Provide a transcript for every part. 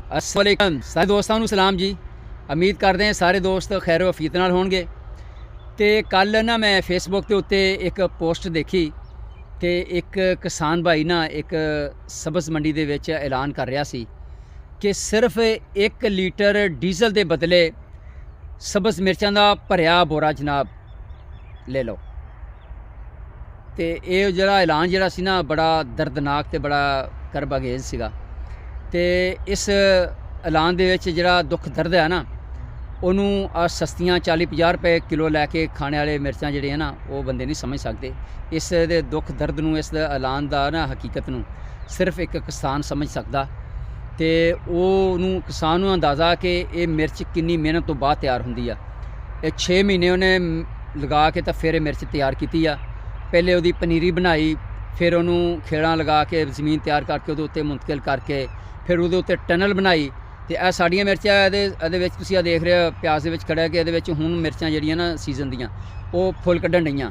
अस्सलाम वालेकुम सारे दोस्तों ਨੂੰ सलाम जी। उम्मीद करते हैं सारे दोस्त खैर वफीयत नाल होणगे। तो कल ना मैं फेसबुक के उत्ते एक पोस्ट देखी कि एक किसान भाई ना एक सब्ज़ मंडी दे विच ऐलान कर रहा सी कि सिर्फ 1 लीटर डीजल के बदले सब्ज़ मिर्चां का भरिया बोरा जनाब ले लो। तो ये जरा ऐलान जरा सी ना बड़ा दर्दनाक तो बड़ा करबागेज सीगा। तो इस ऐलान दे विच जरा दुख दर्द है ना उन्होंने सस्तियां 40-50 रुपए किलो लैके खाने वाले मिर्चां जिहड़ियां ना वो बंदे नहीं समझ सकते। इस दे दुख दर्द नूं इस ऐलान दा ना हकीकत नूं सिर्फ एक किसान समझ सकदा। तो वो किसान नूं अंदाज़ा कि ये मिर्च कितनी मेहनत तो बाद तैयार हुंदी आ। ये 6 महीने उन्हें लगा के तो फिर मिर्च तैयार की आ। पहले उहदी पनीरी बनाई, फिर उन्होंने खेड़ा लगा के ज़मीन तैयार करके उहदे उत्ते मुंतकिल करके फिर उहदे उत्ते टनल बनाई। तो यह साड़ियाँ मिर्चां ये तुसीं देख रहे हो प्याज दे विच खड़ा कि ये हुण मिर्चां जिहड़ियां ना सीजन दियां वो फुल कड्ढन डईयां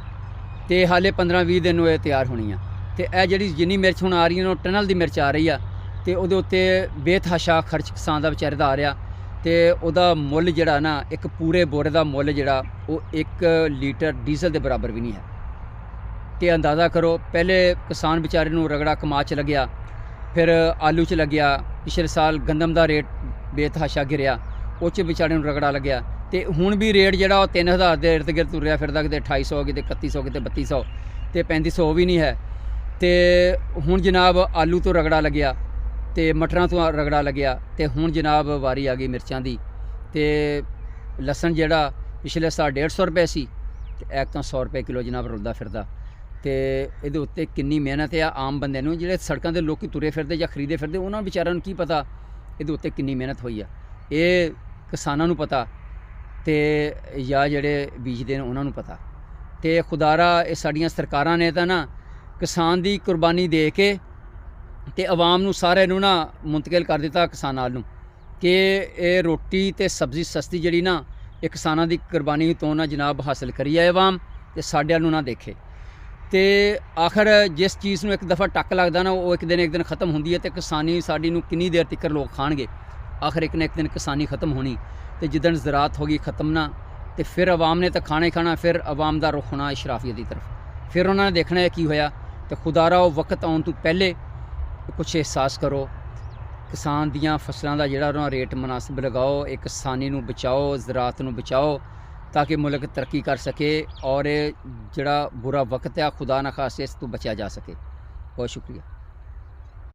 ते हाले 15-20 दिन ये तैयार होणीआं। तो यह जिहड़ी जिन्नी मिर्च हुण आ रही है टनल की मिर्च आ रही आ। तो उहदे उत्ते बेतहाशा खर्च किसान का बेचारे दा आ रहा। तो उहदा मुੱਲ जिहड़ा ना एक पूरे बोरे का मुੱਲ जिहड़ा वो 1 लीटर डीजल के बराबर भी नहीं है। तो अंदाज़ा करो पहले किसान बेचारे नूं रगड़ा कमा च लग्या, फिर आलू च लग्या, पिछले साल गंदम का रेट बेतहाशा गिरिया उस बेचारे नूं रगड़ा लग्या। तो हुण भी रेट जिहड़ा 3000 के इर्द गिर्द तुरिया फिरदा, किते 2800 किते 3100 किते 3200 तो 3500 भी नहीं है। तो हुण जनाब आलू तो रगड़ा लग्या, तो मटरां तो रगड़ा लग्या, तो हुण जनाब वारी आ गई मिर्चां दी। तो लसन जिहड़ा पिछले साल 150 रुपए सी ते ऐक तां 100 रुपए किलो जनाब रुलदा फिरदा। तो ये उत्ते कितनी मेहनत है आम बंदे नूं जिहड़े सड़कों के लोग तुरे फिरदे या खरीदे फिरदे उन्होंने बेचारिਆਂ ਨੂੰ की पता ये उत्ते कितनी मेहनत हुई है। ये किसानां नूं पता तो या जिहड़े बीजदे ने उन्होंने पता। तो खुदारा ये साड़ियां सरकारां ने तो ना किसान की कुर्बानी दे के ते अवाम नूं सारे नूं ना मुंतकिल कर दिता किसानां नूं कि ये रोटी ते सब्ज़ी सस्ती जिहड़ी ना ये किसानां की कुर्बानी तो ना जनाब हासिल करी है अवाम ते साडिਆਂ नूं ना देखे। तो आखिर जिस चीज़ में एक दफ़ा टक लगता ना वो एक दिन खत्म होंदी है। तो किसानी साड़ी नूं कितनी देर तक लोग खाणगे, आखिर एक न एक दिन किसानी खत्म होनी। तो जिदन ज़रात होगी खत्म ना तो फिर अवाम ने तो खाना ही खाना, फिर अवाम का रुख होना इशराफियत की तरफ, फिर उन्होंने देखना है की होया। तो खुदारा वो वक्त आने तो पहले कुछ एहसास करो, किसान दियाँ फसलों का जिहड़ा रेट मुनासिब लगाओ, एक किसानी नूं बचाओ, ज़रात नूं बचाओ ताकि मुल्क तरक्की कर सके और जिहड़ा बुरा वक्त है खुदा ना खास्ते इस तो बचा जा सके। बहुत शुक्रिया।